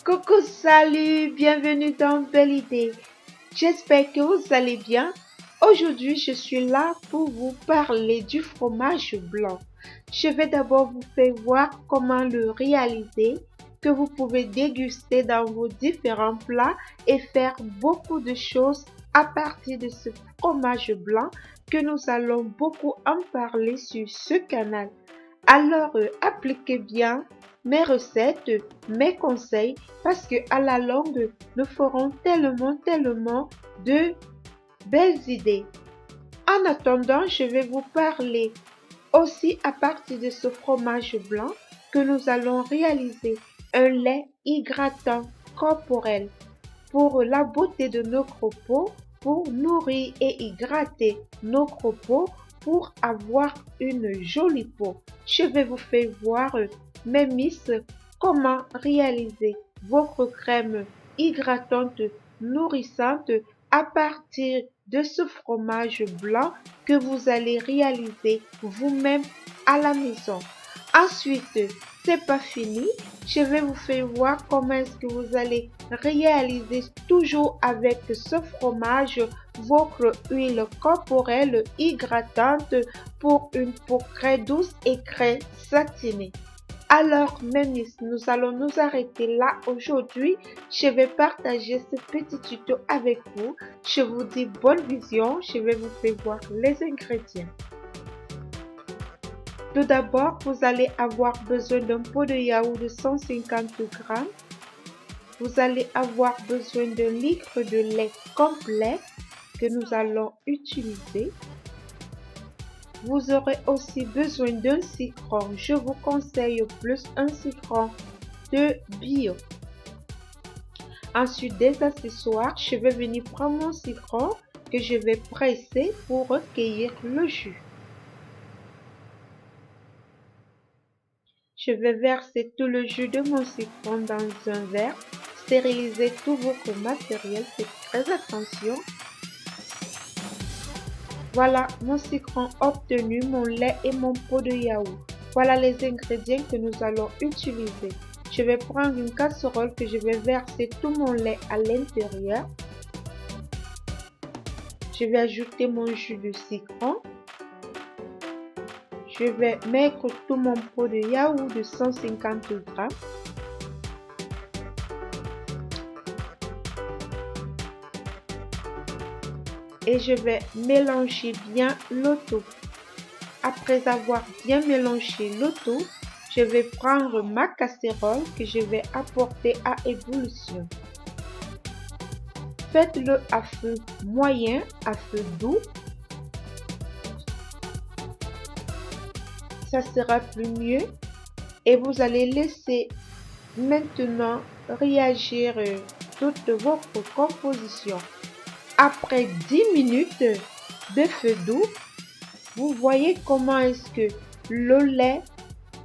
Coucou, salut, bienvenue dans Belle Idée. J'espère que vous allez bien. Aujourd'hui, je suis là pour vous parler du fromage blanc. Je vais d'abord vous faire voir comment le réaliser, que vous pouvez déguster dans vos différents plats et faire beaucoup de choses à partir de ce fromage blanc que nous allons beaucoup en parler sur ce canal. Alors, appliquez bien mes recettes, mes conseils, parce que à la longue, nous ferons tellement de belles idées. En attendant, je vais vous parler aussi à partir de ce fromage blanc que nous allons réaliser un lait hydratant corporel pour la beauté de notre peau, pour nourrir et hydrater notre peau, pour avoir une jolie peau. Je vais vous faire voir, mes miss, comment réaliser votre crème hydratante, nourrissante à partir de ce fromage blanc que vous allez réaliser vous-même à la maison. Ensuite, c'est pas fini. Je vais vous faire voir comment est-ce que vous allez réaliser toujours avec ce fromage votre huile corporelle hydratante pour une peau très douce et très satinée. Alors, mes miss, nous allons nous arrêter là aujourd'hui. Je vais partager ce petit tuto avec vous. Je vous dis bonne vision. Je vais vous faire voir les ingrédients. Tout d'abord, vous allez avoir besoin d'un pot de yaourt de 150 grammes. Vous allez avoir besoin d'un litre de lait complet que nous allons utiliser. Vous aurez aussi besoin d'un citron. Je vous conseille plus un citron de bio. Ensuite, des accessoires. Je vais venir prendre mon citron que je vais presser pour recueillir le jus. Je vais verser tout le jus de mon citron dans un verre. Stériliser tout votre matériel, faites très attention. Voilà mon citron obtenu, mon lait et mon pot de yaourt. Voilà les ingrédients que nous allons utiliser. Je vais prendre une casserole que je vais verser tout mon lait à l'intérieur. Je vais ajouter mon jus de citron. Je vais mettre tout mon pot de yaourt de 150 grammes. Et je vais mélanger bien le tout. Après avoir bien mélangé le tout, je vais prendre ma casserole que je vais apporter à ébullition. Faites-le à feu moyen, à feu doux. Ça sera plus mieux. Et vous allez laisser maintenant réagir toute votre composition. Après 10 minutes de feu doux, vous voyez comment est-ce que le lait,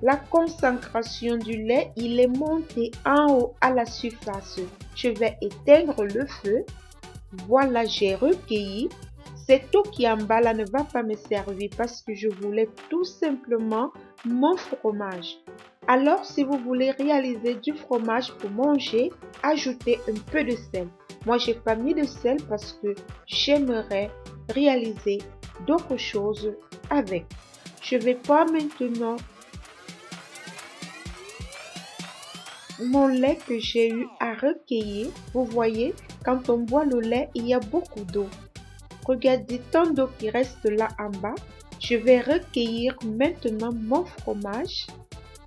la concentration du lait, il est monté en haut à la surface. Je vais éteindre le feu. Voilà, j'ai recueilli. Cette eau qui est en bas là ne va pas me servir parce que je voulais tout simplement mon fromage. Alors, si vous voulez réaliser du fromage pour manger, ajoutez un peu de sel. Moi, j'ai pas mis de sel parce que j'aimerais réaliser d'autres choses avec. Je vais prendre maintenant mon lait que j'ai eu à recueillir. Vous voyez, quand on boit le lait, il y a beaucoup d'eau. Regardez tant d'eau qui reste là en bas. Je vais recueillir maintenant mon fromage.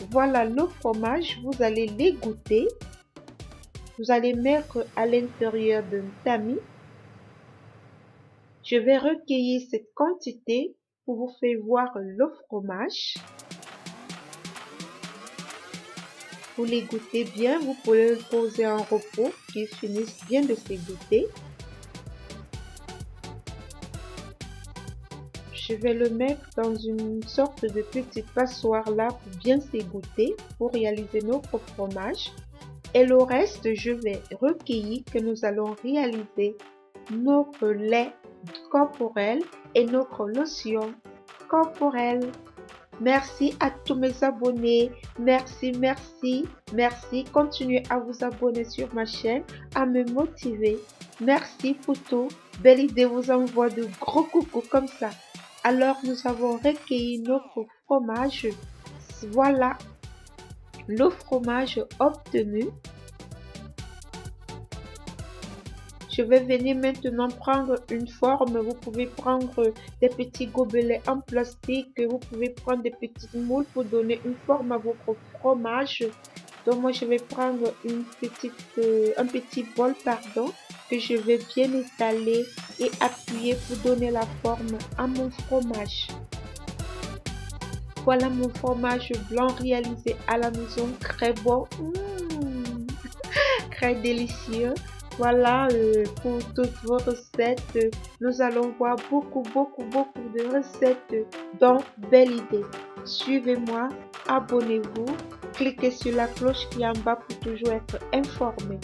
Voilà le fromage, vous allez l'égoutter. Vous allez mettre à l'intérieur d'un tamis. Je vais recueillir cette quantité pour vous faire voir le fromage. Vous l'égouttez bien, vous pouvez le poser en repos, qu'il finisse bien de s'égoutter. Je vais le mettre dans une sorte de petite passoire là pour bien s'égoutter, pour réaliser notre fromage. Et le reste, je vais recueillir que nous allons réaliser notre lait corporel et notre lotion corporelle. Merci à tous mes abonnés. Merci, merci, merci. Continuez à vous abonner sur ma chaîne, à me motiver. Merci pour tout. Belle idée vous envoie de gros coucou comme ça. Alors, nous avons recueilli notre fromage. Voilà le fromage obtenu. Je vais venir maintenant prendre une forme. Vous pouvez prendre des petits gobelets en plastique. Vous pouvez prendre des petites moules pour donner une forme à votre fromage. Donc moi, je vais prendre un petit bol, pardon, que je vais bien étaler et appuyer pour donner la forme à mon fromage. Voilà mon fromage blanc réalisé à la maison, très bon. Très délicieux. Voilà pour toutes vos recettes. Nous allons voir beaucoup de recettes dans Belle Idée. Suivez-moi, abonnez-vous, cliquez sur la cloche qui est en bas pour toujours être informé.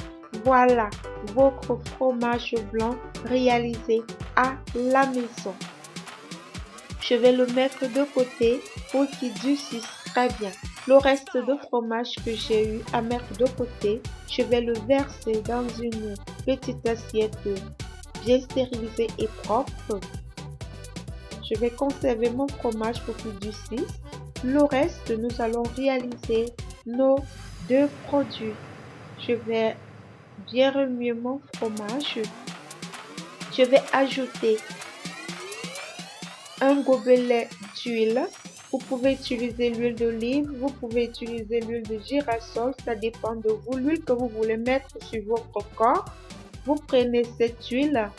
Voilà votre fromage blanc réalisé à la maison. Je vais le mettre de côté pour qu'il durcisse très bien. Le reste de fromage que j'ai eu à mettre de côté, je vais le verser dans une petite assiette bien stérilisée et propre. Je vais conserver mon fromage pour qu'il durcisse. Le reste, nous allons réaliser nos deux produits. Je vais bien remuer mon fromage. Je vais ajouter un gobelet d'huile. Vous pouvez utiliser l'huile d'olive, vous pouvez utiliser l'huile de girasol, ça dépend de vous, l'huile que vous voulez mettre sur votre corps. Vous prenez cette huile,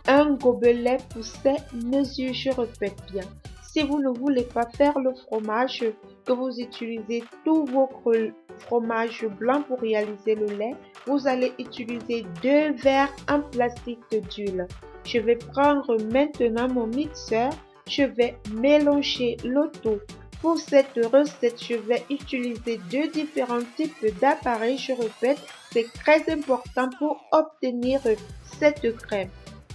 un gobelet pour ces mesures, je répète bien. Si vous ne voulez pas faire le fromage, que vous utilisez tout votre fromage blanc pour réaliser le lait, vous allez utiliser 2 verres en plastique d'huile. Je vais prendre maintenant mon mixeur. Je vais mélanger le tout. Pour cette recette, je vais utiliser 2 différents types d'appareils. Je répète, c'est très important pour obtenir cette crème.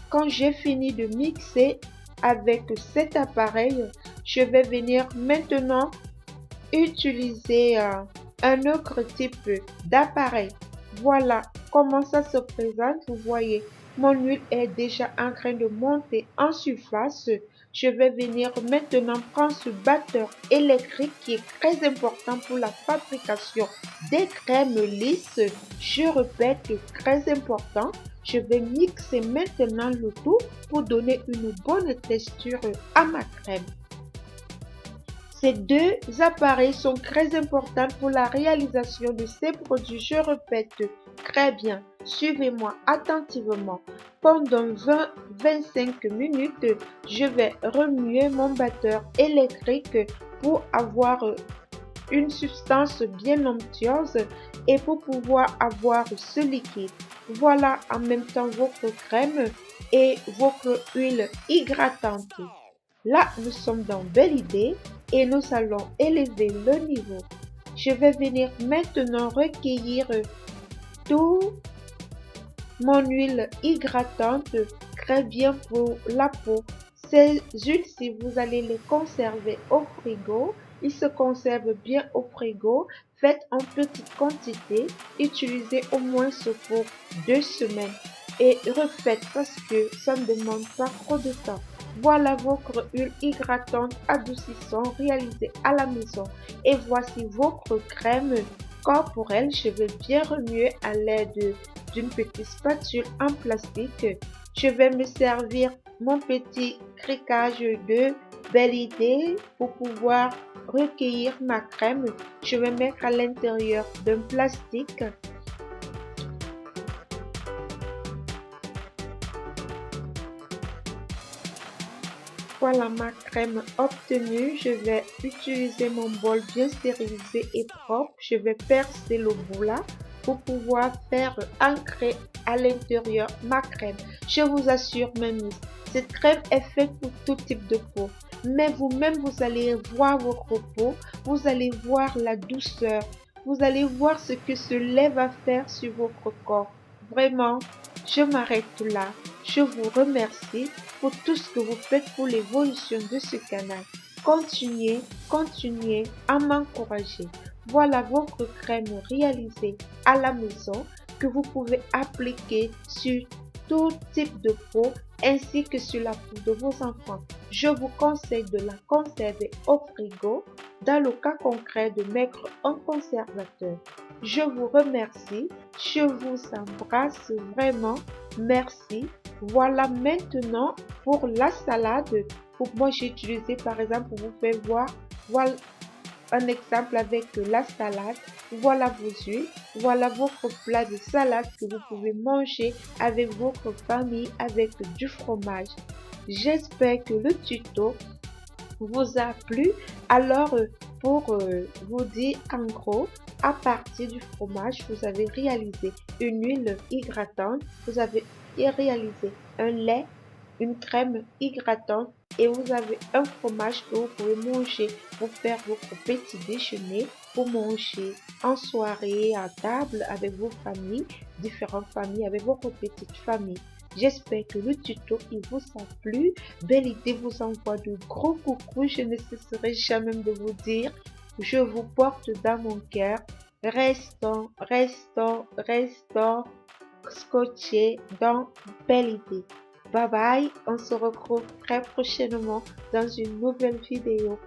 Quand j'ai fini de mixer avec cet appareil, je vais venir maintenant utiliser un autre type d'appareil. Voilà comment ça se présente. Vous voyez, mon huile est déjà en train de monter en surface. Je vais venir maintenant prendre ce batteur électrique qui est très important pour la fabrication des crèmes lisses. Je répète, très important. Je vais mixer maintenant le tout pour donner une bonne texture à ma crème. Ces 2 appareils sont très importants pour la réalisation de ces produits. Je répète très bien. Suivez-moi attentivement. Pendant 20-25 minutes, je vais remuer mon batteur électrique pour avoir une substance bien onctueuse et pour pouvoir avoir ce liquide. Voilà en même temps votre crème et votre huile hydratante. Là, nous sommes dans Belle Idée et nous allons élever le niveau. Je vais venir maintenant recueillir tout mon huile hydratante très bien pour la peau. Ces huiles, si vous allez les conserver au frigo, ils se conservent bien au frigo. Faites en petite quantité, utilisez au moins ce pour 2 semaines et refaites parce que ça ne demande pas trop de temps. Voilà votre huile hydratante adoucissante réalisée à la maison. Et voici votre crème corporelle. Je vais bien remuer à l'aide d'une petite spatule en plastique. Je vais me servir mon petit criquage de Belle Idée pour pouvoir recueillir ma crème. Je vais mettre à l'intérieur d'un plastique. Voilà ma crème obtenue. Je vais utiliser mon bol bien stérilisé et propre. Je vais percer le bout là pour pouvoir faire ancrer à l'intérieur ma crème. Je vous assure, mes miss, cette crème est faite pour tout type de peau. Mais vous-même, vous allez voir votre peau, vous allez voir la douceur, vous allez voir ce que ce lait va faire sur votre corps. Vraiment, je m'arrête là. Je vous remercie pour tout ce que vous faites pour l'évolution de ce canal. continuez à m'encourager. Voilà votre crème réalisée à la maison que vous pouvez appliquer sur tout type de peau ainsi que sur la peau de vos enfants. Je vous conseille de la conserver au frigo dans le cas concret de mettre un conservateur. Je vous remercie, je vous embrasse vraiment. Merci. Voilà maintenant pour la salade. Pour moi, j'ai utilisé par exemple pour vous faire voir. Voilà un exemple avec la salade. Voilà vos huiles. Voilà votre plat de salade que vous pouvez manger avec votre famille avec du fromage. J'espère que le tuto vous a plu. Alors, pour vous dire en gros, à partir du fromage, vous avez réalisé une huile hydratante, vous avez réalisé un lait, une crème hydratante et vous avez un fromage que vous pouvez manger pour faire votre petit déjeuner, pour manger en soirée, à table avec vos familles, différentes familles, avec votre petite famille. J'espère que le tuto il vous a plu. Belle idée vous envoie de gros coucou. Je ne cesserai jamais de vous dire, je vous porte dans mon cœur. Restons scotchés dans Belle idée. Bye bye. On se retrouve très prochainement dans une nouvelle vidéo.